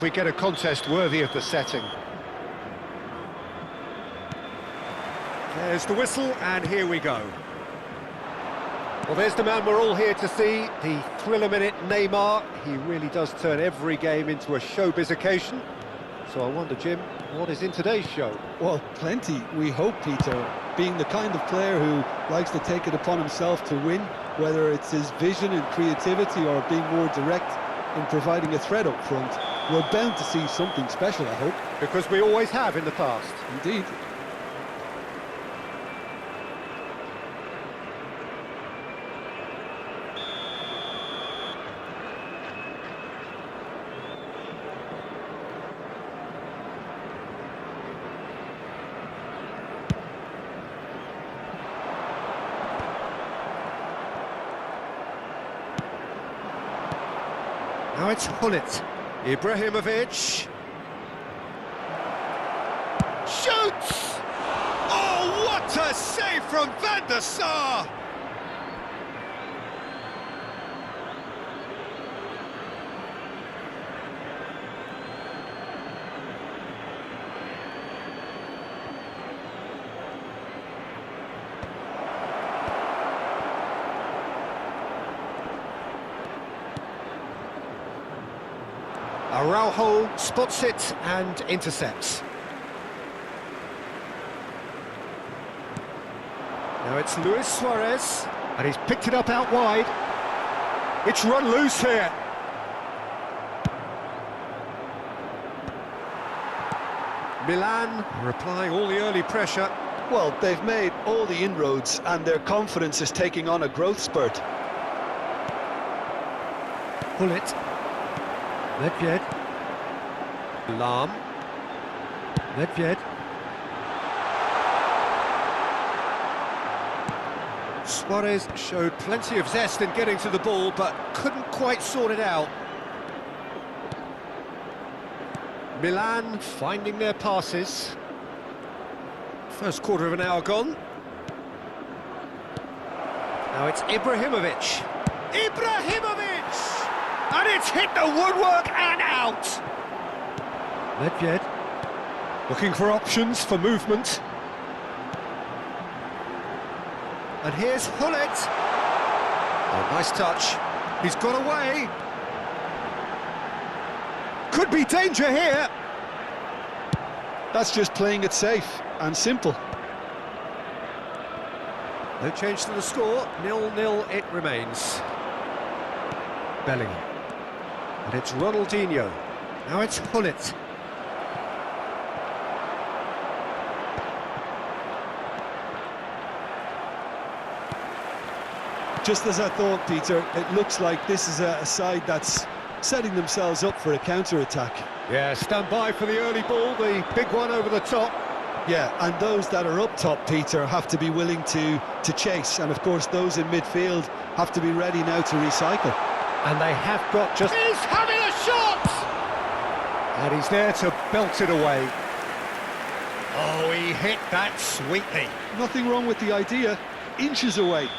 We get a contest worthy of the setting. There's the whistle, and here we go. Well, there's the man we're all here to see, the thriller-minute Neymar. He really does turn every game into a showbiz occasion. So I wonder, Jim, what is in today's show? Well, plenty, we hope, Peter. Being the kind of player who likes to take it upon himself to win, whether it's his vision and creativity or being more direct in providing a threat up front, we're bound to see something special, I hope. Because we always have in the past. Indeed. Now it's Gullit. Ibrahimovic. Shoots! Oh, what a save from Van der Sar! Araujo spots it and intercepts. Now it's Luis Suarez, and he's picked it up out wide. It's run loose here. Milan are applying all the early pressure. Well, they've made all the inroads and their confidence is taking on a growth spurt. Gullit. Nedved. Lahm. Nedved. Suarez showed plenty of zest in getting to the ball, but couldn't quite sort it out. Milan finding their passes. First quarter of an hour gone. Now it's Ibrahimovic. Ibrahimovic! And it's hit the woodwork and out! Nedved looking for options for movement. And here's Gullit. Oh, nice touch. He's got away. Could be danger here. That's just playing it safe and simple. No change to the score. 0-0 it remains. Bellingham. And it's Ronaldinho. Now it's Gullit. Just as I thought, Peter, it looks like this is a side that's setting themselves up for a counter-attack. Yeah, stand by for the early ball, the big one over the top. Yeah, and those that are up top, Peter, have to be willing to chase. And, of course, those in midfield have to be ready now to recycle. And they have got just... He's having a shot! And he's there to belt it away. Oh, he hit that sweetly. Nothing wrong with the idea. Inches away.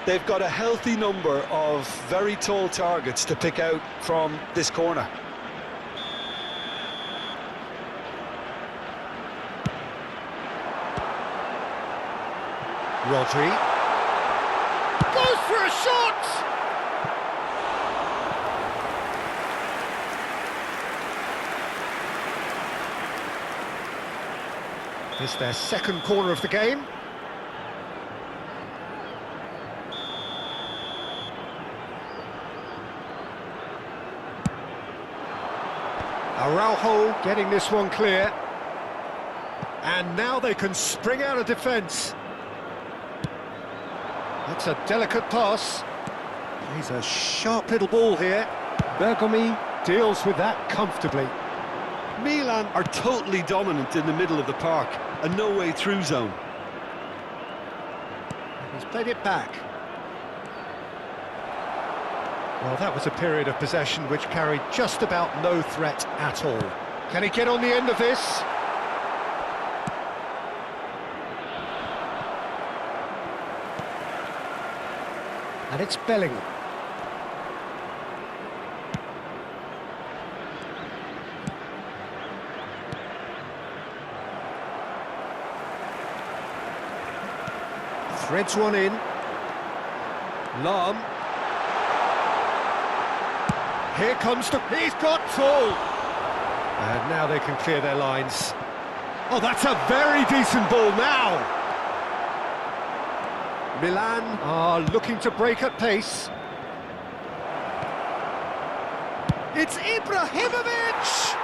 They've got a healthy number of very tall targets to pick out from this corner. Rodri goes for a shot! This is their second corner of the game. Araujo getting this one clear. And now they can spring out of defence. That's a delicate pass. He's a sharp little ball here. Bergomi deals with that comfortably. Milan are totally dominant in the middle of the park, a no-way-through zone. He's played it back. Well, that was a period of possession which carried just about no threat at all. Can he get on the end of this? And it's Bellingham. Threads one in. Lahm. Here comes the... He's got full! And now they can clear their lines. Oh, that's a very decent ball now! Milan are looking to break at pace. It's Ibrahimovic!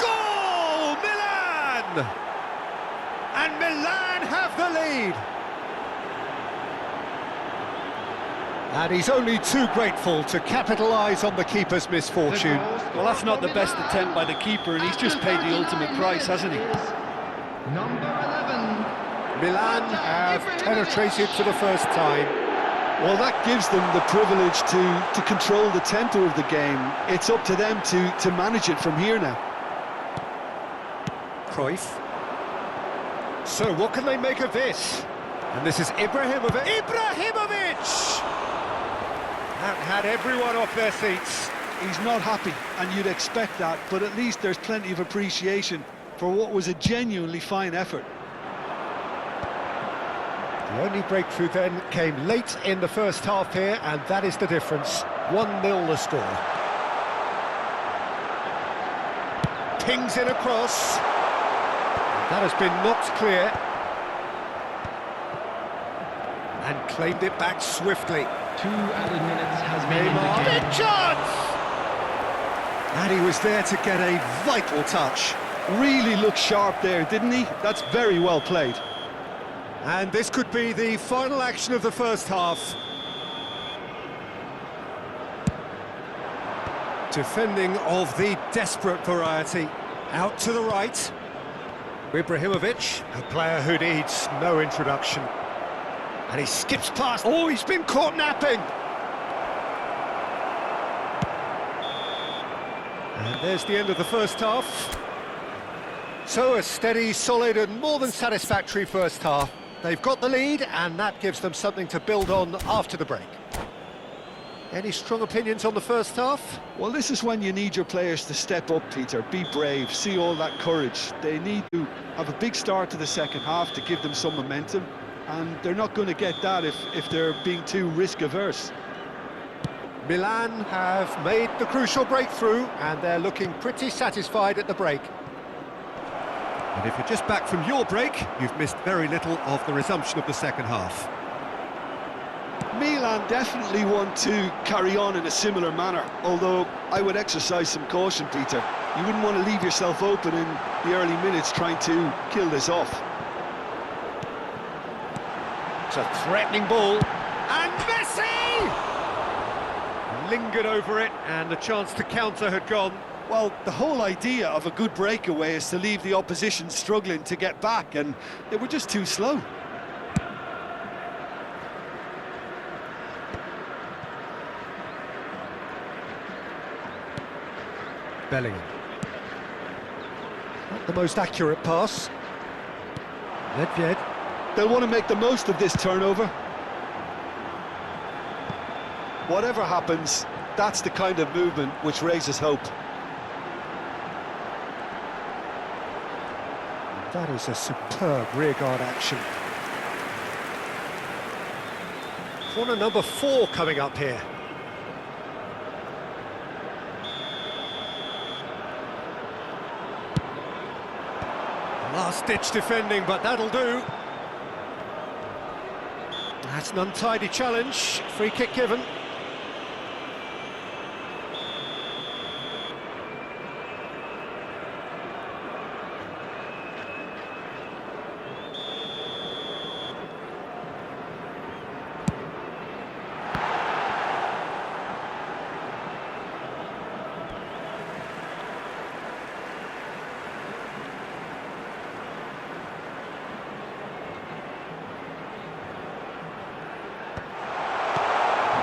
Goal! Milan! And Milan have the lead! And he's only too grateful to capitalise on the keeper's misfortune. Well, that's not the best attempt by the keeper, and he's just paid the ultimate price, hasn't he? Number 11. Milan have penetrated for the first time. Well, that gives them the privilege to control the tempo of the game. It's up to them to manage it from here now. Cruyff. So what can they make of this? And this is Ibrahimovic. Ibrahimovic! That had everyone off their seats. He's not happy, and you'd expect that, but at least there's plenty of appreciation for what was a genuinely fine effort. The only breakthrough then came late in the first half here, and that is the difference. 1-0 the score. Pings in across. That has been knocked clear. And claimed it back swiftly. 2 added minutes has been Neymar, big indicated. chance! And he was there to get a vital touch. Really looked sharp there, didn't he? That's very well played. And this could be the final action of the first half. Defending of the desperate variety. Out to the right. Ibrahimovic, a player who needs no introduction. And he skips past. Oh, he's been caught napping. And there's the end of the first half. So a steady, solid and more than satisfactory first half. They've got the lead and that gives them something to build on after the break. Any strong opinions on the first half? Well, this is when you need your players to step up, Peter. Be brave, see all that courage. They need to have a big start to the second half to give them some momentum. And they're not going to get that if they're being too risk-averse. Milan have made the crucial breakthrough and they're looking pretty satisfied at the break. And if you're just back from your break, you've missed very little of the resumption of the second half. Milan definitely want to carry on in a similar manner, although I would exercise some caution, Peter. You wouldn't want to leave yourself open in the early minutes trying to kill this off. It's a threatening ball, and Messi! Lingered over it, and the chance to counter had gone. Well, the whole idea of a good breakaway is to leave the opposition struggling to get back, and they were just too slow. Bellingham. Not the most accurate pass. Nedved. They'll want to make the most of this turnover. Whatever happens, that's the kind of movement which raises hope. That is a superb rearguard action. Corner number 4 coming up here. Last-ditch defending, but that'll do. That's an untidy challenge. Free kick given.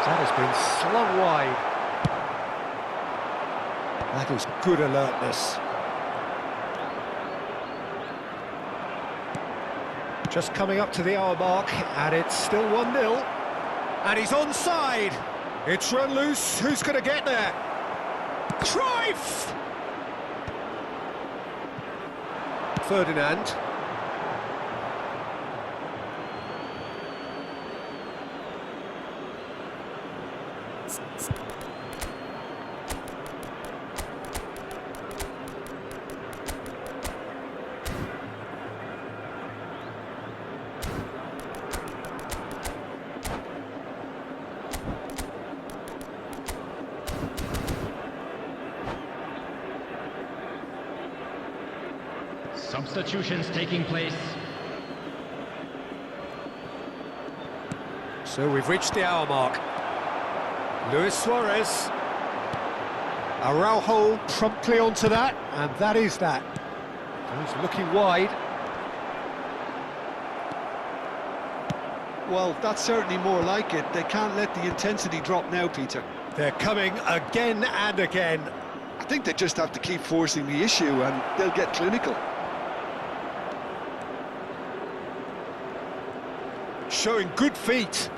That has been slung wide. That is good alertness. Just coming up to the hour mark, and it's still 1-0. And he's onside. It's run loose. Who's going to get there? Cruyff! Ferdinand. Substitutions taking place. So we've reached the hour mark. Luis Suarez. Araujo promptly onto that, and that is that. He's looking wide. Well, that's certainly more like it. They can't let the intensity drop now, Peter. They're coming again and again. I think they just have to keep forcing the issue and they'll get clinical. Showing good feet.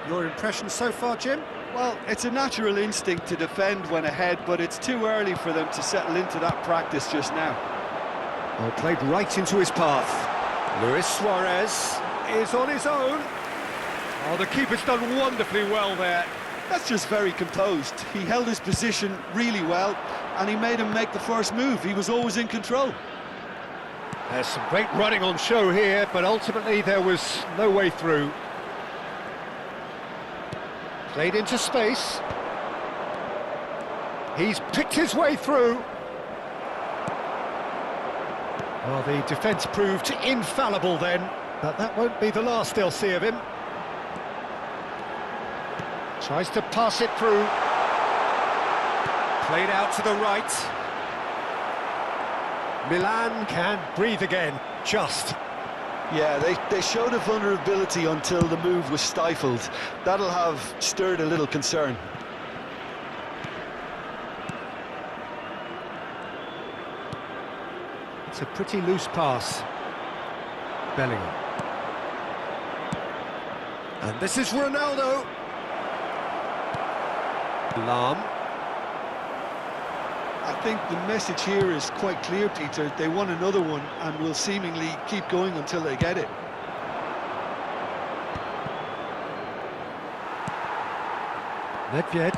Your impression so far, Jim? Well, it's a natural instinct to defend when ahead, but it's too early for them to settle into that practice just now. Well, played right into his path. Luis Suarez is on his own. Oh, the keeper's done wonderfully well there. That's just very composed. He held his position really well, and he made him make the first move. He was always in control. There's some great running on show here, but ultimately there was no way through. Played into space. He's picked his way through. Well, the defence proved infallible then, but that won't be the last they'll see of him. Tries to pass it through. Played out to the right. Milan can breathe again, just. Yeah, they showed a vulnerability until the move was stifled. That'll have stirred a little concern. It's a pretty loose pass. Bellingham. And this is Ronaldo. Lahm. I think the message here is quite clear, Peter. They want another one and will seemingly keep going until they get it. Nedved,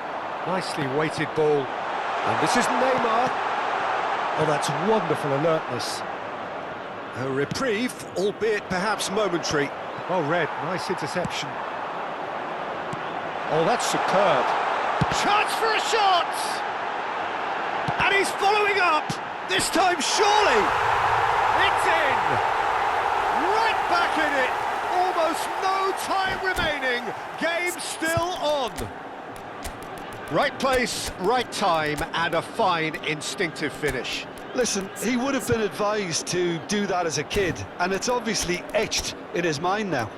nicely weighted ball. And this is Neymar. Oh, that's wonderful alertness. A reprieve, albeit perhaps momentary. Oh, Red, nice interception. Oh, that's superb. Chance for a shot! And he's following up, this time surely. It's in. Right back in it. Almost no time remaining. Game still on. Right place, right time, and a fine instinctive finish. Listen, he would have been advised to do that as a kid, and it's obviously etched in his mind now.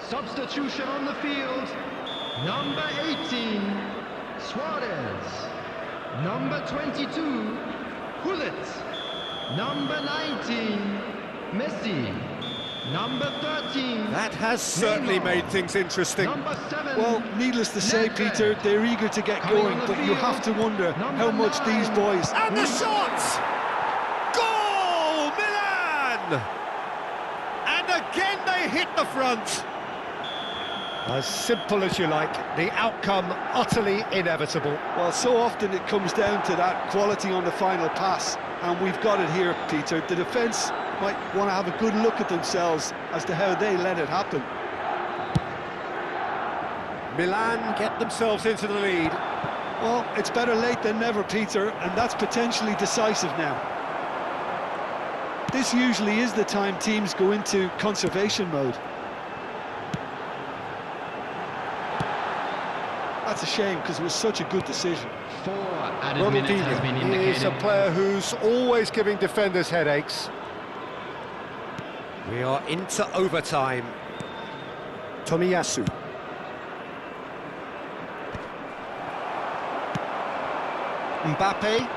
Substitution on the field. Number 18, Suarez. Number 22, Gullit. Number 19, Messi. Number 13. That has certainly Neymar. made things interesting. Number 7. Well, needless to say, Nedved. Peter, they're eager to get Coming going, on the but you field, have to wonder number how much 9. these boys... And the shot! Goal! Milan! And again they hit the front. As simple as you like, the outcome utterly inevitable. Well, so often it comes down to that quality on the final pass, and we've got it here, Peter. The defence might want to have a good look at themselves as to how they let it happen. Milan get themselves into the lead. Well, it's better late than never, Peter, and that's potentially decisive now. This usually is the time teams go into conservation mode. That's a shame, because it was such a good decision. 4 added minutes has been Ronaldinho, he is a indicated. player who's always giving defenders headaches. We are into overtime. Tomiyasu. Mbappe.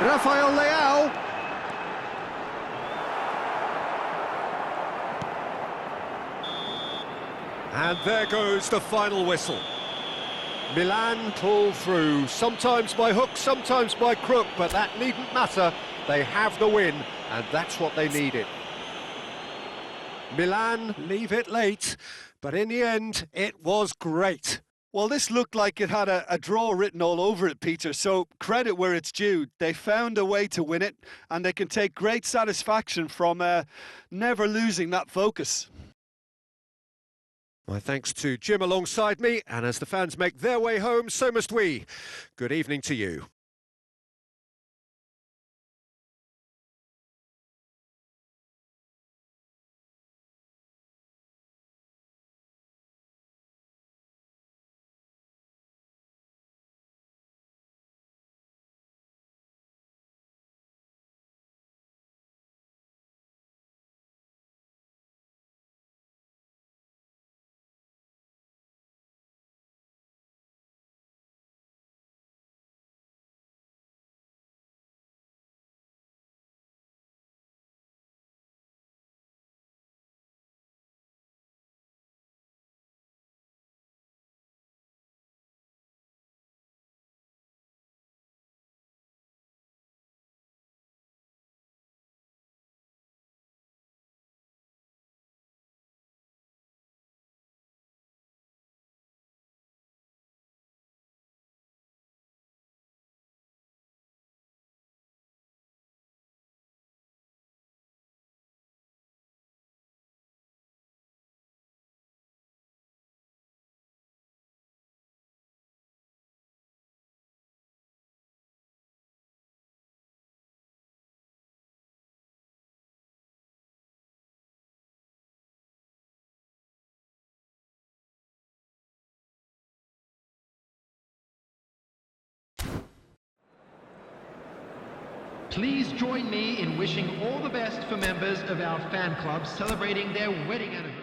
Rafael Leao. And there goes the final whistle. Milan pull through, sometimes by hook, sometimes by crook, but that needn't matter. They have the win, and that's what they needed. Milan leave it late, but in the end, it was great. Well, this looked like it had a draw written all over it, Peter, so credit where it's due. They found a way to win it, and they can take great satisfaction from never losing that focus. My thanks to Jim alongside me, and as the fans make their way home, so must we. Good evening to you. Please join me in wishing all the best for members of our fan club celebrating their wedding anniversary.